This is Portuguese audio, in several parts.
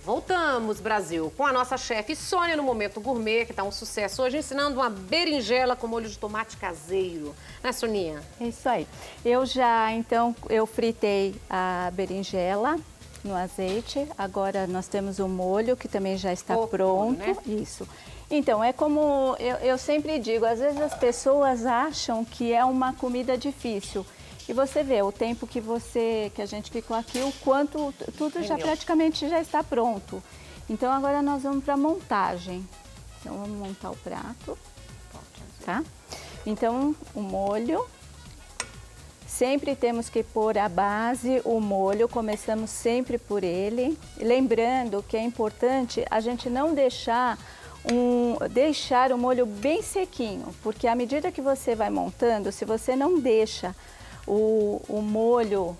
Voltamos, Brasil, com a nossa chefe Sônia no Momento Gourmet, que tá um sucesso hoje, ensinando uma berinjela com molho de tomate caseiro. Né, Soninha? É isso aí. Eu fritei a berinjela no azeite. Agora nós temos o molho, que também já está pronto. Né? Isso. Então, é como eu sempre digo, às vezes as pessoas acham que é uma comida difícil. E você vê o tempo que a gente ficou aqui, o quanto tudo já praticamente já está pronto. Então agora nós vamos para a montagem. Então vamos montar o prato, tá? Então o molho, sempre temos que pôr a base, o molho, começamos sempre por ele. Lembrando que é importante a gente não deixar o molho bem sequinho, porque à medida que você vai montando, se você não deixa o molho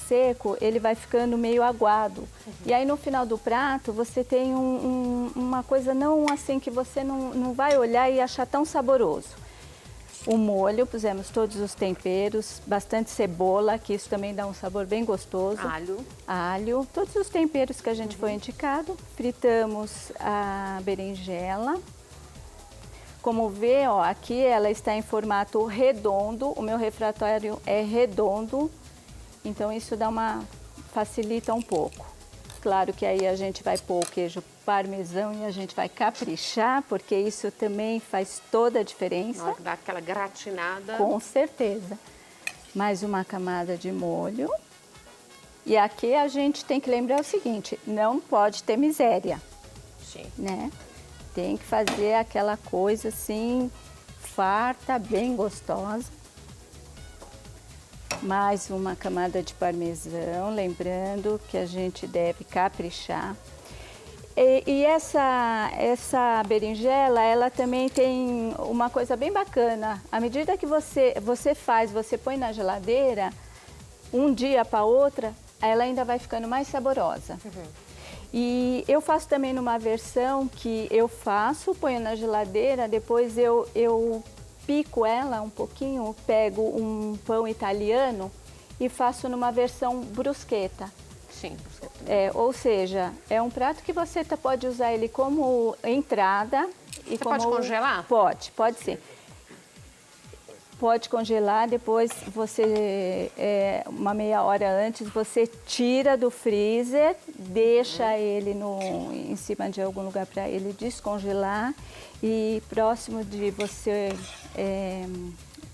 seco, ele vai ficando meio aguado. E aí no final do prato você tem uma coisa não assim que você não vai olhar e achar tão saboroso. O molho, pusemos todos os temperos, bastante cebola, que isso também dá um sabor bem gostoso. Alho, todos os temperos que a gente foi indicado. Fritamos a berinjela. Como vê, ó, aqui ela está em formato redondo, o meu refratário é redondo, então isso facilita um pouco. Claro que aí a gente vai pôr o queijo parmesão e a gente vai caprichar, porque isso também faz toda a diferença. Na hora que dá aquela gratinada. Com certeza. Mais uma camada de molho. E aqui a gente tem que lembrar o seguinte, não pode ter miséria. Sim. Né? Tem que fazer aquela coisa assim, farta, bem gostosa. Mais uma camada de parmesão, lembrando que a gente deve caprichar. E essa berinjela, ela também tem uma coisa bem bacana. À medida que você põe na geladeira, um dia para outra, ela ainda vai ficando mais saborosa. E eu faço também numa versão que eu ponho na geladeira, depois eu pico ela um pouquinho, pego um pão italiano e faço numa versão bruschetta. Sim, bruschetta. Ou seja, é um prato que você pode usar ele como entrada. Você pode congelar? Pode ser. Pode congelar, depois uma meia hora antes, você tira do freezer, deixa ele em cima de algum lugar para ele descongelar e próximo de você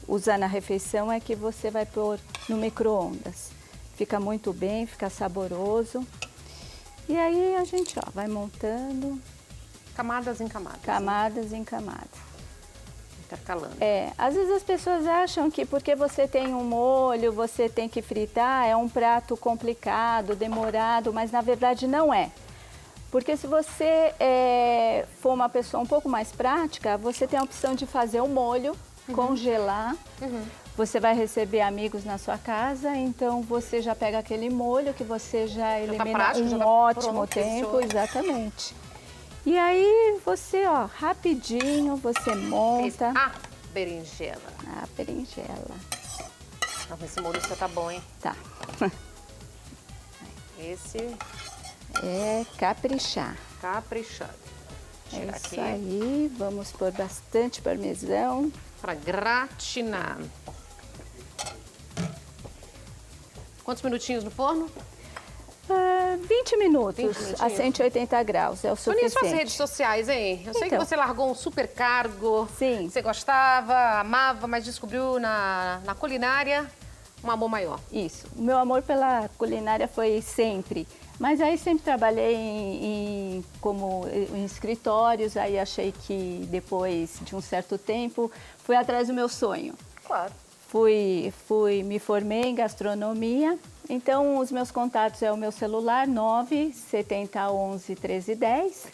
usar na refeição é que você vai pôr no micro-ondas. Fica muito bem, fica saboroso. E aí a gente vai montando. Camadas em camadas. Camadas em camadas. Intercalando. Às vezes as pessoas acham que porque você tem um molho, você tem que fritar, é um prato complicado, demorado, mas na verdade não é. Porque se você for uma pessoa um pouco mais prática, você tem a opção de fazer o molho, congelar. Você vai receber amigos na sua casa, então você já pega aquele molho que você já elimina um ótimo tempo, exatamente. E aí você, rapidinho você monta. A berinjela. A berinjela. Nossa, esse molho tá bom, hein? Tá. Esse é caprichar. Caprichado. É isso aí, vamos pôr bastante parmesão. Para gratinar. Quantos minutinhos no forno? 20 minutos a 180 graus, é o suficiente. E suas redes sociais, hein? Eu sei que você largou um super cargo. Sim. Você gostava, amava, mas descobriu na culinária um amor maior. Isso. O meu amor pela culinária foi sempre. Mas aí sempre trabalhei em escritórios, aí achei que depois de um certo tempo fui atrás do meu sonho. Claro. Me formei em gastronomia, então os meus contatos é o meu celular 97011 1310.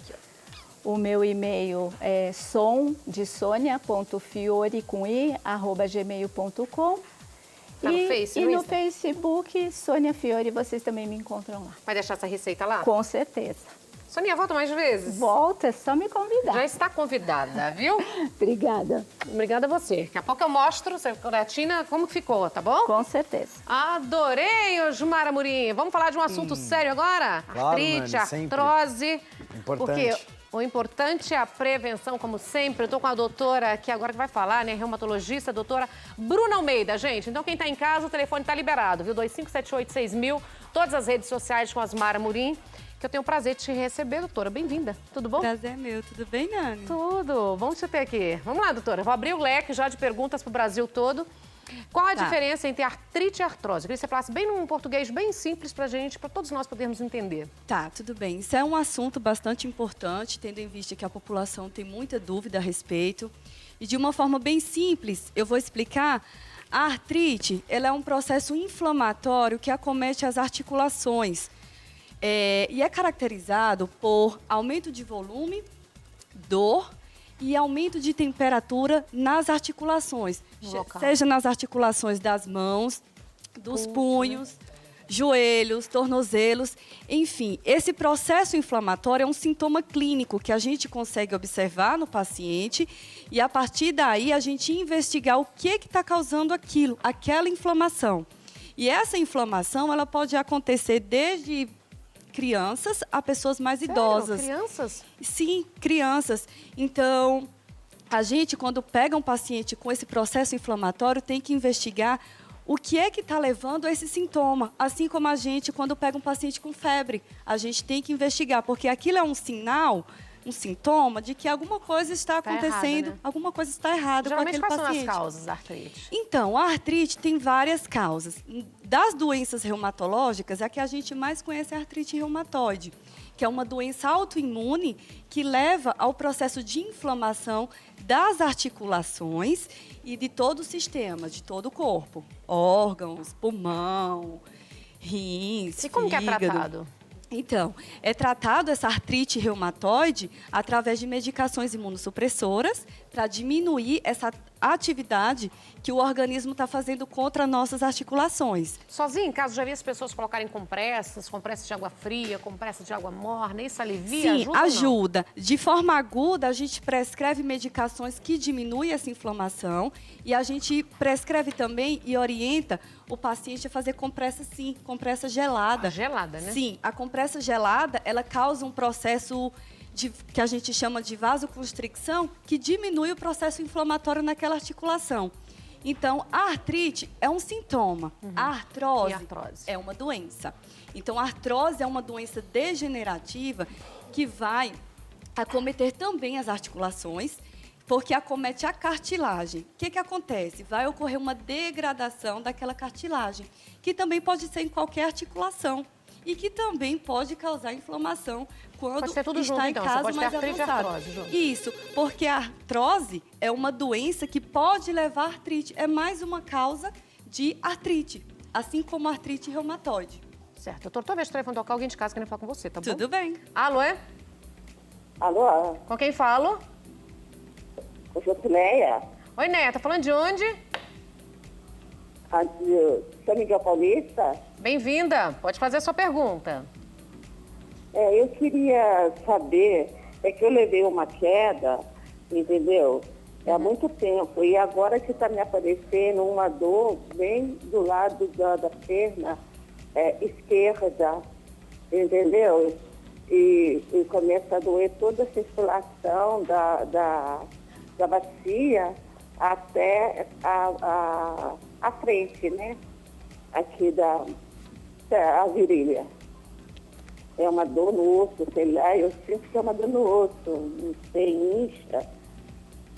O meu e-mail é sonia.fiore@gmail.com. Tá no Face, e no Facebook, Sônia Fiore, vocês também me encontram lá. Vai deixar essa receita lá? Com certeza. Soninha, volta mais vezes? Volta, é só me convidar. Já está convidada, viu? Obrigada. Obrigada a você. Daqui a pouco eu mostro, creatina, como que ficou, tá bom? Com certeza. Adorei, ô Gilmar Amorim. Vamos falar de um assunto sério agora? Claro, Artrite, Nani, sempre. artrose. Importante. Porque o importante é a prevenção, como sempre. Eu tô com a doutora aqui agora que vai falar, né? Reumatologista, doutora Bruna Almeida, gente. Então, quem tá em casa, o telefone tá liberado, viu? 25786000, todas as redes sociais com Asmara Amorim, que eu tenho o prazer de te receber, doutora. Bem-vinda. Tudo bom? Prazer é meu. Tudo bem, Nani? Tudo. Vamos te ter aqui. Vamos lá, doutora. Vou abrir o leque já de perguntas pro Brasil todo. Qual a diferença entre artrite e artrose? Eu queria que você falasse bem num português bem simples pra gente, pra todos nós podermos entender. Tá, tudo bem. Isso é um assunto bastante importante, tendo em vista que a população tem muita dúvida a respeito. E de uma forma bem simples, eu vou explicar. A artrite, ela é um processo inflamatório que acomete as articulações. E é caracterizado por aumento de volume, dor e aumento de temperatura nas articulações. Seja nas articulações das mãos, dos punhos, joelhos, tornozelos, enfim. Esse processo inflamatório é um sintoma clínico que a gente consegue observar no paciente e, a partir daí, a gente investigar o que está causando aquilo, aquela inflamação. E essa inflamação, ela pode acontecer desde crianças a pessoas mais idosas. Crianças? Sim, crianças. Então, a gente, quando pega um paciente com esse processo inflamatório, tem que investigar o que é que está levando a esse sintoma. Assim como a gente, quando pega um paciente com febre, a gente tem que investigar, porque aquilo é um sinal, um sintoma de que alguma coisa está acontecendo, errada, né? Alguma coisa está errada com Geralmente, aquele quais paciente. são as causas da artrite? Então, a artrite tem várias causas. Das doenças reumatológicas, a que a gente mais conhece é a artrite reumatoide, que é uma doença autoimune que leva ao processo de inflamação das articulações e de todo o sistema, de todo o corpo. Órgãos, pulmão, rins, E como que é fígado. tratado? Então, é tratado essa artrite reumatoide através de medicações imunossupressoras para diminuir essa atividade que o organismo está fazendo contra nossas articulações. Sozinho, em casa, já vi as pessoas colocarem compressas de água fria, compressas de água morna. Isso alivia? Sim, ajuda. ajuda. De forma aguda, a gente prescreve medicações que diminuem essa inflamação e a gente prescreve também e orienta o paciente a fazer compressa, sim, compressa gelada. Gelada, né? Sim, a compressa gelada, ela causa um processo que a gente chama de vasoconstricção, que diminui o processo inflamatório naquela articulação. Então, a artrite é um sintoma. A artrose, E a artrose? é uma doença. Então, a artrose é uma doença degenerativa que vai acometer também as articulações, porque acomete a cartilagem. O que acontece? Vai ocorrer uma degradação daquela cartilagem, que também pode ser em qualquer articulação e que também pode causar inflamação quando Pode ser tudo está junto, em então. Você caso pode ter mais artrite e avançado. artrose junto. Isso, porque a artrose é uma doença que pode levar a artrite. É mais uma causa de artrite, assim como a artrite reumatoide. Certo. Doutor, toda vez que o telefone tocar, alguém de casa querendo falar com você, tá bom? Tudo bem. Alô, é? Alô, Com quem falo? eu sou Cileia, Oi, Né, tá falando de onde? de São Miguel Paulista. Bem-vinda. Pode fazer a sua pergunta. Eu queria saber, é que eu levei uma queda, entendeu? Há muito tempo, e agora que está me aparecendo uma dor bem do lado da perna esquerda, entendeu? E começa a doer toda a circulação da bacia até a frente, né? Aqui a virilha. É uma dor no osso, sei lá, eu sinto que é uma dor no osso, não sei, incha.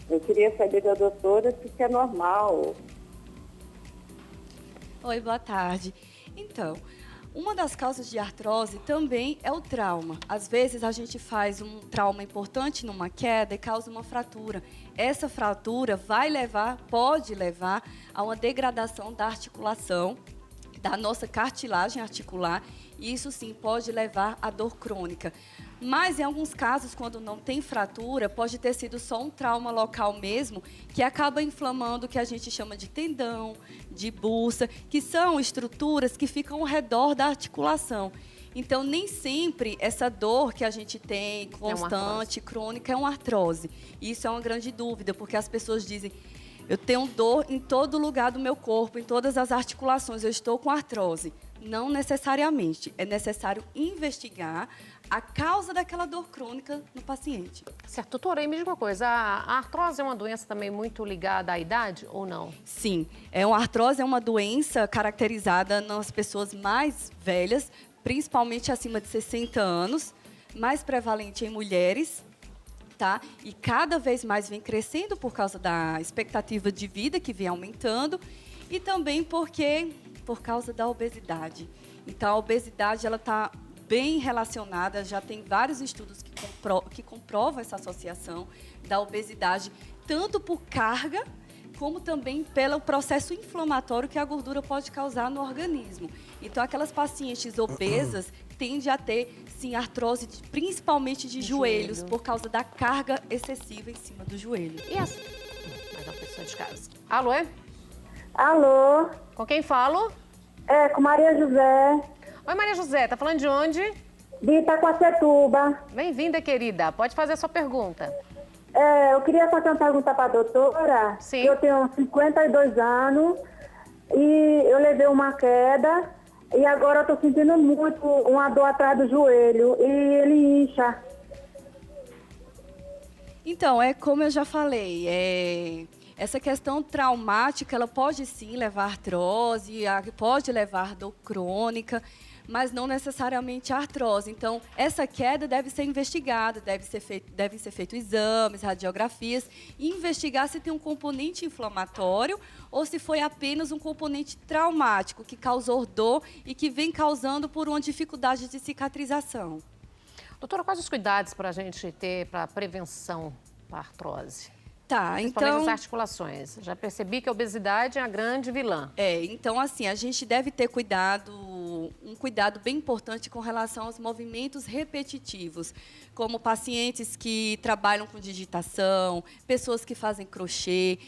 Eu queria saber da doutora se isso é normal. Oi, boa tarde. Então, uma das causas de artrose também é o trauma. Às vezes a gente faz um trauma importante numa queda e causa uma fratura. Essa fratura pode levar a uma degradação da articulação, da nossa cartilagem articular, e isso sim pode levar à dor crônica. Mas em alguns casos, quando não tem fratura, pode ter sido só um trauma local mesmo, que acaba inflamando o que a gente chama de tendão, de bursa, que são estruturas que ficam ao redor da articulação. Então, nem sempre essa dor que a gente tem, constante, crônica, é uma artrose. Isso é uma grande dúvida, porque as pessoas dizem, eu tenho dor em todo lugar do meu corpo, em todas as articulações, eu estou com artrose. Não necessariamente. É necessário investigar a causa daquela dor crônica no paciente. Certo, doutora, e me diga uma coisa, a artrose é uma doença também muito ligada à idade ou não? Sim, a artrose é uma doença caracterizada nas pessoas mais velhas, principalmente acima de 60 anos, mais prevalente em mulheres, tá? E cada vez mais vem crescendo por causa da expectativa de vida que vem aumentando e também por causa da obesidade. Então, a obesidade ela está bem relacionada, já tem vários estudos que comprovam essa associação da obesidade, tanto por carga, como também pelo processo inflamatório que a gordura pode causar no organismo. Então, aquelas pacientes obesas tendem a ter, sim, artrose, principalmente de joelhos, por causa da carga excessiva em cima do joelho. E essa? Mais uma pessoa de casa. Alô, é? Alô, Com quem falo? com Maria José, Oi, Maria José, tá falando de onde? de Itacoacetuba. Bem-vinda, querida. Pode fazer a sua pergunta. Eu queria fazer uma pergunta para a doutora. Sim. Eu tenho 52 anos e eu levei uma queda e agora eu estou sentindo muito uma dor atrás do joelho e ele incha. Então, como eu já falei, essa questão traumática, ela pode sim levar artrose, pode levar dor crônica, mas não necessariamente artrose. Então, essa queda deve ser investigada, devem ser feitos exames, radiografias, e investigar se tem um componente inflamatório ou se foi apenas um componente traumático que causou dor e que vem causando por uma dificuldade de cicatrização. Doutora, quais os cuidados para a gente ter para prevenção da artrose? Tá, Principalmente então... as articulações. Já percebi que a obesidade é a grande vilã. Então, assim, a gente deve ter um cuidado bem importante com relação aos movimentos repetitivos, como pacientes que trabalham com digitação, pessoas que fazem crochê.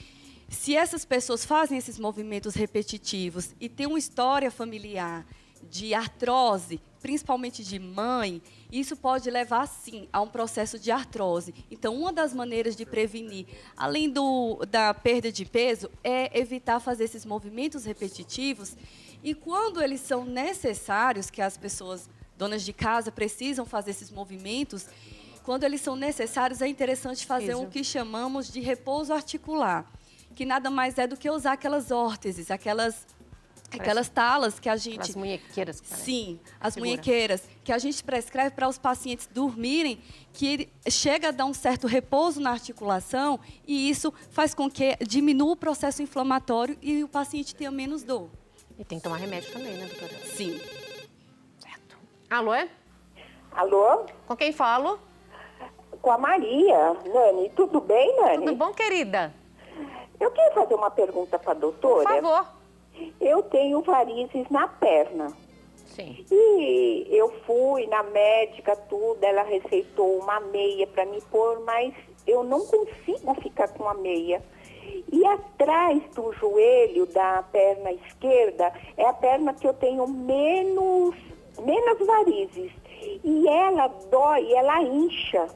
Se essas pessoas fazem esses movimentos repetitivos e têm uma história familiar de artrose, principalmente de mãe, isso pode levar, sim, a um processo de artrose. Então, uma das maneiras de prevenir, além da perda de peso, é evitar fazer esses movimentos repetitivos. E quando eles são necessários, que as pessoas, donas de casa, precisam fazer esses movimentos, quando eles são necessários, é interessante fazer o que chamamos de repouso articular, que nada mais é do que usar aquelas órteses, aquelas talas que a gente... As munhequeiras. Sim, as munhequeiras, que a gente prescreve para os pacientes dormirem, que chega a dar um certo repouso na articulação e isso faz com que diminua o processo inflamatório e o paciente tenha menos dor. E tem que tomar remédio também, né, doutora? Sim. Certo. Alô, é? Alô? Com quem falo? Com a Maria. Nani, tudo bem, Nani? Tudo bom, querida? Eu queria fazer uma pergunta para a doutora. Por favor. Eu tenho varizes na perna. Sim. E eu fui na médica, tudo, ela receitou uma meia para me pôr, mas eu não consigo ficar com a meia. E atrás do joelho da perna esquerda é a perna que eu tenho menos varizes. E ela dói, ela incha.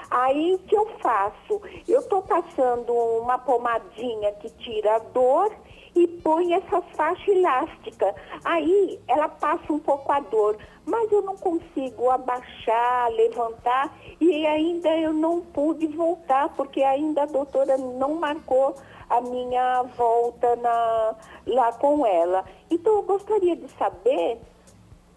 Aí o que eu faço? Eu estou passando uma pomadinha que tira a dor e põe essa faixa elástica. Aí ela passa um pouco a dor, mas eu não consigo abaixar, levantar e ainda eu não pude voltar, porque ainda a doutora não marcou a minha volta lá com ela. Então eu gostaria de saber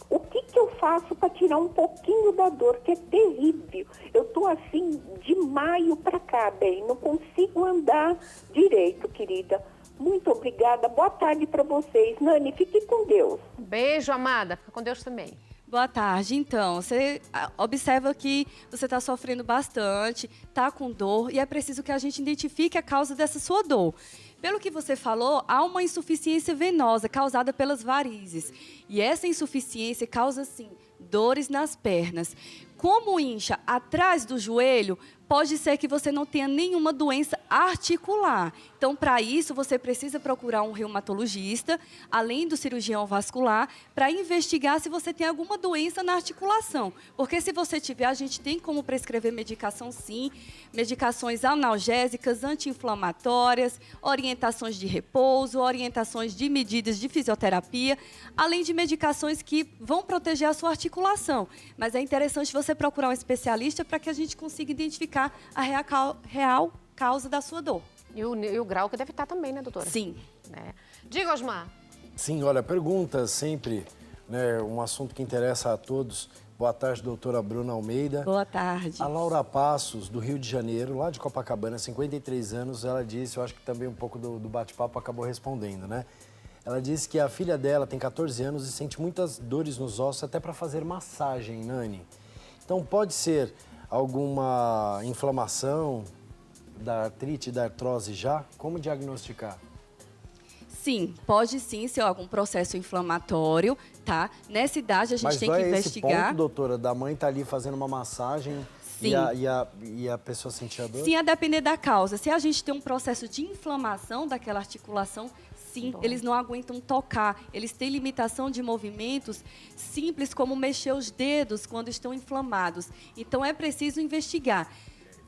o que eu faço para tirar um pouquinho da dor, que é terrível. Eu estou assim de maio para cá, bem, não consigo andar direito, querida. Muito obrigada. Boa tarde para vocês. Nani, fique com Deus. Beijo, amada. Fica com Deus também. Boa tarde. Então, você observa que você está sofrendo bastante, está com dor e é preciso que a gente identifique a causa dessa sua dor. Pelo que você falou, há uma insuficiência venosa causada pelas varizes. E essa insuficiência causa, sim, dores nas pernas. Como incha atrás do joelho, pode ser que você não tenha nenhuma doença articular. Então, para isso, você precisa procurar um reumatologista, além do cirurgião vascular, para investigar se você tem alguma doença na articulação. Porque se você tiver, a gente tem como prescrever medicação, sim, medicações analgésicas, anti-inflamatórias, orientações de repouso, orientações de medidas de fisioterapia, além de medicações que vão proteger a sua articulação. Mas é interessante você procurar um especialista para que a gente consiga identificar a real causa da sua dor. E o grau que deve estar também, né, doutora? Sim. É. Diga, Osmar. Sim, olha, pergunta sempre, né, um assunto que interessa a todos. Boa tarde, doutora Bruna Almeida. Boa tarde. A Laura Passos, do Rio de Janeiro, lá de Copacabana, 53 anos, ela disse, eu acho que também um pouco do bate-papo acabou respondendo, né? Ela disse que a filha dela tem 14 anos e sente muitas dores nos ossos, até para fazer massagem, Nani. Então, pode ser alguma inflamação da artrite, da artrose já? Como diagnosticar? Sim, pode sim ser algum processo inflamatório, tá? Nessa idade a gente tem que investigar. Mas esse ponto, doutora, da mãe tá ali fazendo uma massagem e a pessoa sentir a dor? Sim, a depender da causa. Se a gente tem um processo de inflamação daquela articulação, sim, eles não aguentam tocar. Eles têm limitação de movimentos simples, como mexer os dedos quando estão inflamados. Então, é preciso investigar.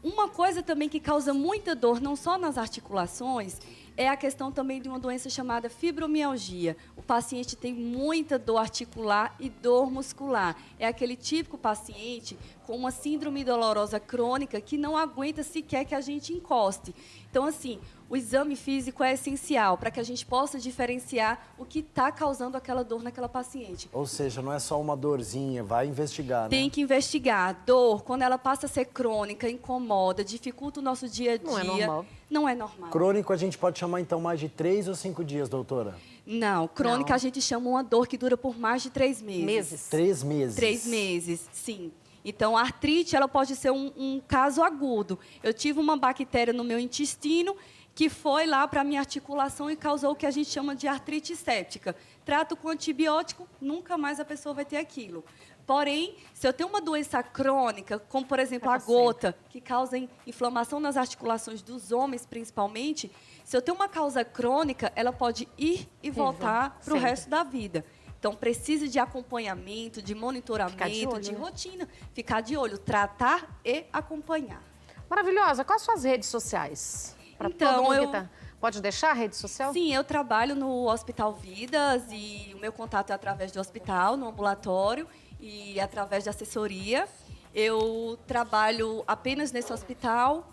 Uma coisa também que causa muita dor, não só nas articulações, é a questão também de uma doença chamada fibromialgia. O paciente tem muita dor articular e dor muscular. É aquele típico paciente com uma síndrome dolorosa crônica que não aguenta sequer que a gente encoste. Então, assim, o exame físico é essencial para que a gente possa diferenciar o que está causando aquela dor naquela paciente. Ou seja, não é só uma dorzinha, vai investigar, né? Tem que investigar. A dor, quando ela passa a ser crônica, incomoda, dificulta o nosso dia a dia. Não é normal. Não é normal. Crônico a gente pode chamar, então, mais de 3 ou 5 dias, doutora? Não, crônica Não. a gente chama uma dor que dura por mais de 3 meses. Meses. 3 meses. 3 meses, sim. Então, a artrite, ela pode ser um caso agudo. Eu tive uma bactéria no meu intestino que foi lá para a minha articulação e causou o que a gente chama de artrite séptica. Trato com antibiótico, nunca mais a pessoa vai ter aquilo. Porém, se eu tenho uma doença crônica, como, por exemplo, a gota, que causa inflamação nas articulações dos homens, principalmente, se eu tenho uma causa crônica, ela pode ir e voltar para o resto da vida. Então, precisa de acompanhamento, de monitoramento, de rotina. Ficar de olho, tratar e acompanhar. Maravilhosa. Quais são as redes sociais? Pra Então, todo mundo eu- que tá... Pode deixar a rede social? Sim, eu trabalho no Hospital Vidas e o meu contato é através do hospital, no ambulatório e através de assessoria. Eu trabalho apenas nesse hospital,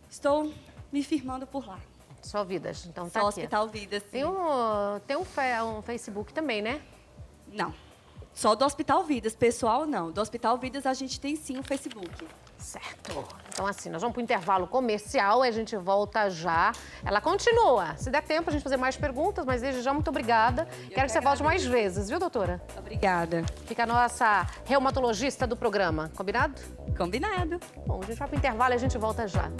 estou me firmando por lá. Só Vidas. Então tá Só aqui. Hospital Vidas, sim. Tem um Facebook também, né? Não, só do Hospital Vidas, pessoal não. Do Hospital Vidas a gente tem sim o Facebook. Certo. Então, assim, nós vamos para o intervalo comercial e a gente volta já. Ela continua. Se der tempo, a gente fazer mais perguntas, mas desde já, muito obrigada. Quero que você volte mais vezes, viu, doutora? Obrigada. Fica a nossa reumatologista do programa. Combinado? Combinado. Bom, a gente vai para o intervalo e a gente volta já.